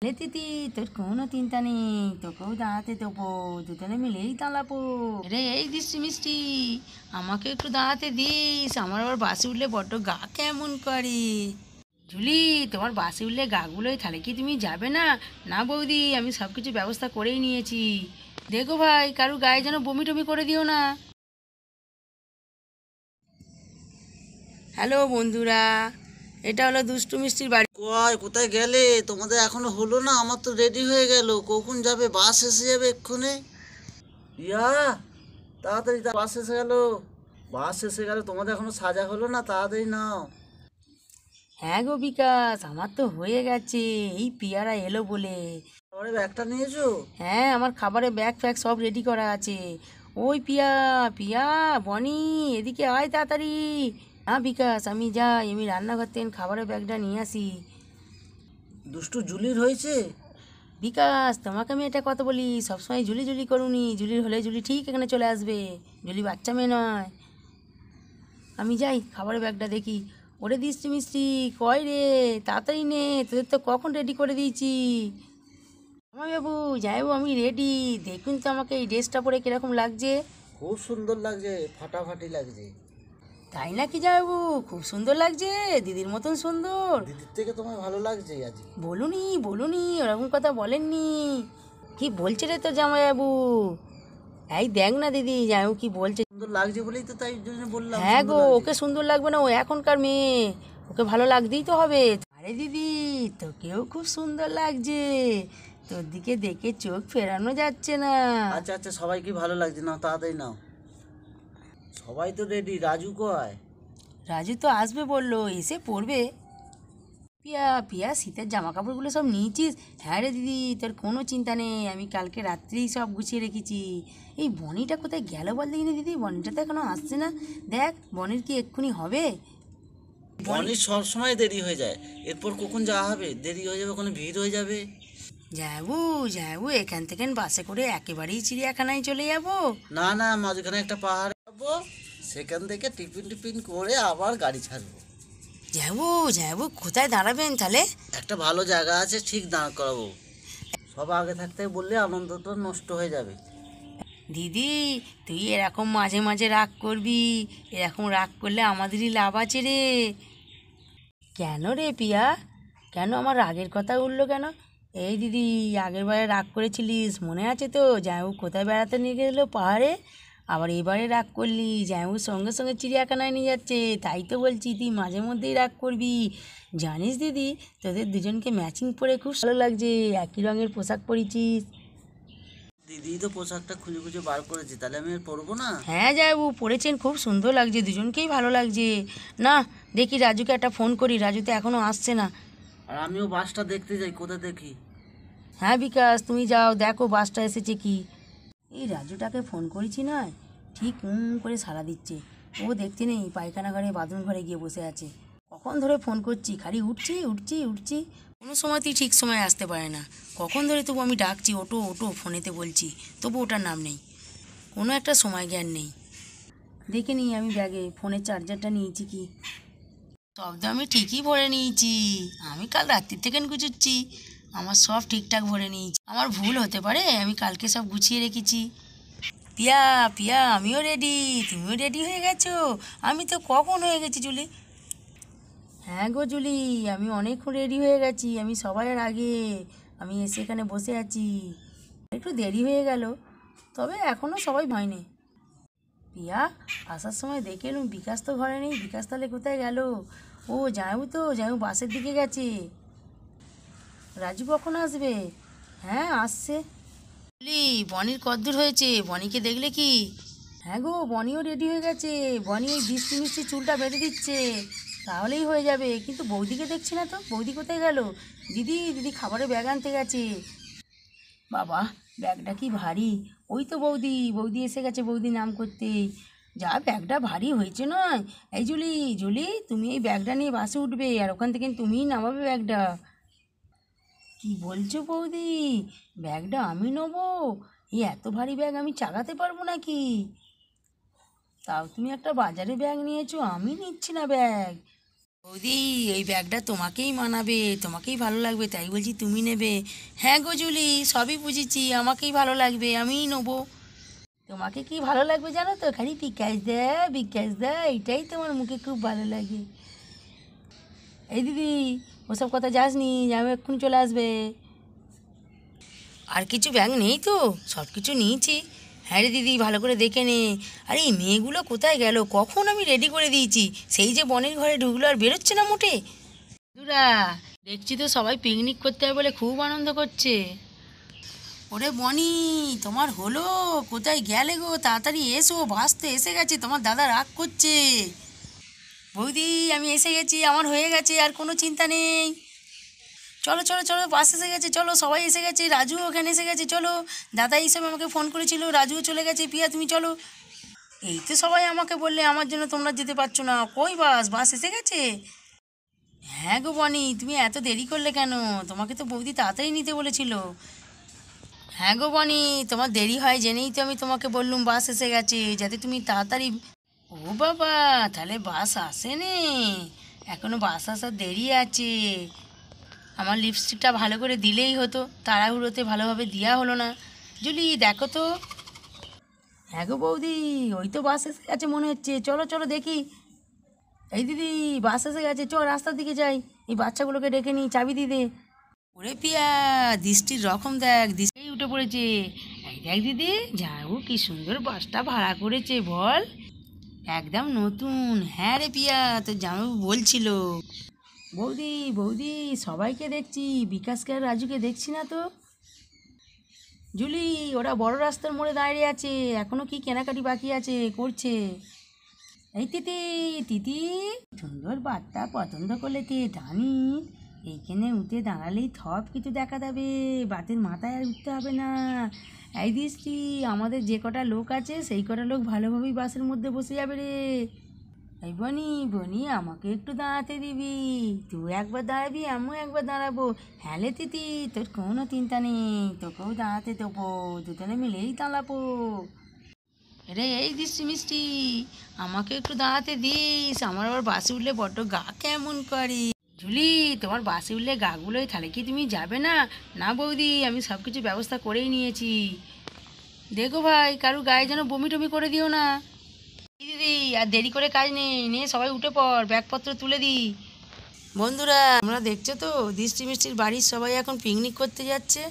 রে তিতি, তোর কোনো চিন্তা নেই, তোকেও দাঁড়াতে দেবো, দুজনে মিলেই দাঁড়াবো। রে এই দিচ্ছি মিষ্টি, আমাকে একটু দাঁড়াতে দিস, আমার আবার বাসে উঠলে বড্ড গা কেমন করে। জুলি, তোমার বাসে উঠলে গাগুলোই, তাহলে কি তুমি যাবে না? না বৌদি, আমি সব কিছু ব্যবস্থা করেই নিয়েছি। দেখো ভাই, কারুর গায়ে যেন বমি টমি করে দিও না। হ্যালো বন্ধুরা, এটা হলো দুষ্টু মিষ্টির বাড়ি। কোথায় গেলে? তোমাদের এখনো হলো না? আমার তো রেডি হয়ে গেল। কখন যাবে? বাস এসে যাবে এক্ষুনি। ইয়া, তাড়াতাড়ি বাস এসে গেল। বাস এসে গেল, তোমাদের এখনো সাজা হলো না? তাড়াতাড়ি নাও। হ্যাঁ গো বিকাশ, আমার তো হয়ে গেছে, এই পিয়ারা এলো বলে। পরে ব্যাগটা নিয়েছো? হ্যাঁ, আমার খাবারের ব্যাগ ফ্যাগ সব রেডি করা আছে। ওই পিয়া, পিয়া, বনি, এদিকে আয় তাড়াতাড়ি। হ্যাঁ বিকাশ, আমি যাই, আমি রান্নাঘর থেকে খাবারের ব্যাগটা নিয়ে আসি। দুষ্টু জুলির হয়েছে? বিকাশ, তোমাকে আমি এটা কথা বলি, সবসময় জুলি জুলি করুনি, জুলির হলে জুলি ঠিক এখানে চলে আসবে। জুলি বাচ্চা মেয়ে নয়। আমি যাই, খাবারের ব্যাগটা দেখি। ওরে দিচ্ছি মিষ্টি, কয় রে, তাড়াতাড়ি নে, তোদের তো কখন রেডি করে দিয়েছি। আমার বাবু, যাইবো, আমি রেডি। দেখুন তো আমাকে এই ড্রেসটা পরে কিরকম লাগছে। খুব সুন্দর লাগছে, ফাটাফাটি লাগছে। তাই নাকি যাইবু? খুব সুন্দর লাগছে, দিদির মতন সুন্দর। দিদির থেকে তোমায় ভালো লাগছে আজ। বলুনি বলুনি, ওরকম কথা বলেননি। কি বলছে রে তো জামাইবাবু? এই দেখ না দিদি, জামাইবু কি বলছে। সুন্দর লাগছে বলেই তো, তাই জন্য বললাম হ্যাঁ সুন্দর গো, লাগছে। ওকে সুন্দর লাগবে না? ও এখনকার মেয়ে, ওকে ভালো লাগতেই তো হবে। আরে দিদি, তোকেও খুব সুন্দর লাগছে, তোর দিকে দেখে চোখ ফেরানো যাচ্ছে না। আচ্ছা আচ্ছা, সবাইকে ভালো লাগছে, নাও তাড়াতাড়ি নাও। সবাই তো রেডি, রাজু কয়? রাজু তো আসবে বললো, এসে পড়বে। পিয়া পিয়া, শীতের জামা কাপড়গুলো সব নিয়েছিস? হ্যাঁ রে দিদি, তোর কোনো চিন্তা নেই, আমি কালকে রাত্রেই সব গুছিয়ে রেখেছি। এই বনিটা কোথায় গেল বল দেখিনি দিদি, বনিটা তো এখনো আসছে না। দেখ, বনির কি এক্ষুনি হবে? বনির সব সময় দেরি হয়ে যায়, এরপর কখন যাওয়া হবে? দেরি হয়ে যাবে, ওখানে ভিড় হয়ে যাবে। যাবো যাবো, এখান থেকে বাসে করে একেবারেই চিড়িয়াখানায় চলে যাবো। না না, মাঝখানে একটা পাহাড় যাবো, সেখান থেকে টিফিন টিফিন করে আবার গাড়ি ছাড়বো। যাবো যাবো, কোথায় দাঁড়াবেন তাহলে? একটা ভালো জায়গা আছে, ঠিক দাঁড় করাবো। সব আগে থাকতে বললে আনন্দটা নষ্ট হয়ে যাবে। দিদি, তুই এরকম মাঝে মাঝে রাগ করবি, এরকম রাগ করলে আমাদেরই লাভ আছে রে। কেন রে পিয়া, কেন আমার রাগের কথা উঠলো কেন? এই দিদি, আগের বারে রাগ করেছিলিস মনে আছে তো? জামাইবাবু কোথায় বেড়াতে নিয়ে গেলো, পাহাড়ে। আবার এবারে রাগ করলি, জামাইবাবুর সঙ্গে সঙ্গে চিড়িয়াখানায় নিয়ে যাচ্ছে। তাই তো বলছি, তুই মাঝে মধ্যেই রাগ করবি। জানিস দিদি, তোদের দুজনকে ম্যাচিং পরে খুব ভালো লাগছে, একই রঙের পোশাক পরেছিস। দিদি তো পোশাকটা খুঁজে খুঁজে বার করেছি, তাহলে আমি আর পরবো না? হ্যাঁ জামাইবাবু, পরেছেন, খুব সুন্দর লাগছে, দুজনকেই ভালো লাগছে। না, দেখি রাজুকে একটা ফোন করি, রাজু তো এখনও আসছে না। আর আমিও বাসটা দেখতে যাই, কোথায় দেখি। হ্যাঁ বিকাশ, তুমি যাও, দেখো বাসটা এসেছে কি। এই রাজুটাকে ফোন করেছি না, ঠিক করে সাড়া দিচ্ছে। ও দেখতে নেই, পায়খানা ঘরে বাথরুম ঘরে গিয়ে বসে আছে। কখন ধরে ফোন করছি, খালি উঠছি উঠছি উঠছি, কোনো সময়তেই ঠিক সময় আসতে পারে না। কখন ধরে তবু আমি ডাকছি, ওটো ওটো, ফোনেতে বলছি, তবু ওটার নাম নেই। কোনো একটা সময় জ্ঞান নেই। দেখে নিই আমি ব্যাগে ফোনের চার্জারটা নিয়েছি কি। শব্দ আমি ঠিকই ভরে নিয়েছি, আমি কাল রাত্রির থেকে গুছোচ্ছি, আমার সব ঠিকঠাক ভরে নিয়েছি। আমার ভুল হতে পারে, আমি কালকে সব গুছিয়ে রেখেছি। পিয়া পিয়া, আমিও রেডি, তুমিও রেডি হয়ে গেছো? আমি তো কখন হয়ে গেছি জুলি। হ্যাঁ গো জুলি, আমি অনেকক্ষণ রেডি হয়ে গেছি, আমি সবার আগে, আমি এসে এখানে বসে আছি। একটু দেরি হয়ে গেল, তবে এখনও সবাই হয়নি। পিয়া, আসার সময় দেখে এলুম বিকাশ তো ঘরে নেই, বিকাশ তাহলে কোথায় গেল? ও জামাইবাবু তো, জামাইবাবু বাসের দিকে গেছে। রাজু কখন আসবে? হ্যাঁ আসছে। বলি, বনির কদ্দূর হয়েছে? বনিকে দেখলে কি? হ্যাঁ গো, বনিও রেডি হয়ে গেছে, বনি এই বৃষ্টি মিষ্টি চুলটা বেঁধে দিচ্ছে, তাহলেই হয়ে যাবে। কিন্তু বৌদিকে দেখছি না তো, বৌদি কোথায় গেল? দিদি দিদি খাবারের ব্যাগ আনতে গেছে। বাবা, ব্যাগটা কি ভারী। ওই তো বৌদি, বৌদি এসে গেছে, বৌদি নাম করতেই। যা ব্যাগটা ভারী হয়েছে নয়। এই জুলি, জুলি, তুমি এই ব্যাগটা নিয়ে বাসে উঠবে, আর ওখান থেকে তুমিই নামাবে ব্যাগটা। কি বলছো বৌদি, ব্যাগটা আমি নেবো? এই এত ভারী ব্যাগ আমি চাগাতে পারবো নাকি? তাও তুমি একটা বাজারে ব্যাগ নিয়েছো, আমি নিচ্ছি না ব্যাগ। বৌদি এই ব্যাগটা তোমাকেই মানাবে, তোমাকেই ভালো লাগবে, তাই বলছি তুমি নেবে। হ্যাঁ গো জুলি, সবই বুঝেছি, আমাকেই ভালো লাগবে, আমিই নেবো। তোমাকে কি ভালো লাগবে জানো তো, খালি বিকাশ দা এটাই তোমার মুখে খুব ভালো লাগে। এই দিদি, ওসব কথা যাসনি, আমি এক্ষুনি চলে আসবে। আর কিছু ব্যাগ নেই তো, সব কিছু নিয়েছি। হ্যাঁ রে দিদি, ভালো করে দেখে নে। আরে এই মেয়েগুলো কোথায় গেল, কখন আমি রেডি করে দিয়েছি, সেই যে বনের ঘরে ঢুকলো আর বেরোচ্ছে না মোটে। দুরা, দেখছি তো সবাই পিকনিক করতে হবে বলে খুব আনন্দ করছে। ওরে বনি, তোমার হলো, কোথায় গেলে গো, তাড়াতাড়ি এসো, বাস তো এসে গেছে, তোমার দাদা রাগ করছে। বৌদি আমি এসে গেছি, আমার হয়ে গেছে, আর কোনো চিন্তা নেই। চলো চলো চলো, বাস এসে গেছে, চলো সবাই এসে গেছে, রাজু ওখানে এসে গেছে, চলো। দাদা এই সময় আমাকে ফোন করেছিল, রাজুও চলে গেছে, পিয়া তুমি চলো। এই তো সবাই আমাকে বললে, আমার জন্য তোমরা যেতে পারছো না, কই বাস, বাস এসে গেছে? হ্যাঁ গো বনি, তুমি এত দেরি করলে কেন, তোমাকে তো বৌদি তাড়াতাড়ি নিতে বলেছিল। হ্যাঁ গো বনি, তোমার দেরি হয় জেনেই তো আমি তোমাকে বললুম বাস এসে গেছে, যাতে তুমি তাড়াতাড়ি। ও বাবা, তাহলে বাস আসেনি, এখনো বাস আসার দেরি আছে। আমার লিপস্টিকটা ভালো করে দিলেই হতো, তাড়াহুড়োতে ভালোভাবে দেওয়া হলো না। জুলি দেখো তো। হ্যাঁ গো বৌদি, ওই তো বাস এসে গেছে মনে হচ্ছে, চলো চলো দেখি। এই দিদি, বাস এসে গেছে, চ রাস্তার দিকে যাই, এই বাচ্চাগুলোকে ডেকে নিই, চাবি দিয়ে দে। ওরে পিয়া, দৃষ্টির রকম দেখ, দৃষ্টি উঠে পড়েছে। এই দেখ দিদি, যাও কি সুন্দর বাসটা ভাড়া করেছে বল, একদম নতুন। হ্যাঁ রে পিয়া, তোর জামাইবাবু বলছিল। বৌদি বৌদি, সবাইকে দেখছি, বিকাশকে আর রাজুকে দেখছি না তো। জুলি, ওরা বড় রাস্তার মোড়ে দাঁড়িয়ে আছে, এখনো কি কেনাকাটি বাকি আছে, করছে। এই তিতি, তিতি, সুন্দর বার্তা পছন্দ করলে তে জানি, এইখানে উঠে দাঁড়ালেই সব কিছু দেখা যাবে, বাতের মাথায় আর উঠতে হবে না। এই দৃষ্টি, আমাদের যে কটা লোক আছে সেই কটা লোক ভালোভাবেই বাসের মধ্যে বসে যাবে রে। এই বনি বনি, আমাকে একটু দাঁড়াতে দিবি, তুই একবার দাঁড়াবি, আমিও একবার দাঁড়াবো। হ্যাঁ লে তিতি, তোর কোনো চিন্তা নেই, তোকেও দাঁড়াতে দেবো, দুজনে মিলেই দাঁড়াবো। রে এই দৃষ্টি মিষ্টি, আমাকে একটু দাঁড়াতে দিস, আমার আবার বাসে উঠলে বড্ড গা কেমন করে। ঝুলি, তোমার বাসে উঠলে গাগুলোই, তাহলে কি তুমি যাবে না? না বৌদি, আমি সব কিছু ব্যবস্থা করেই নিয়েছি। দেখো ভাই, কারুর গায়ে যেন বমি টমি করে দিও না। এই দিদি, আর দেরি করে কাজ নেই, নে সবাই উঠে পড়, ব্যাগপত্র তুলে দিই। বন্ধুরা, তোমরা দেখছো তো, দৃষ্টি মিষ্টির বাড়ির সবাই এখন পিকনিক করতে যাচ্ছে।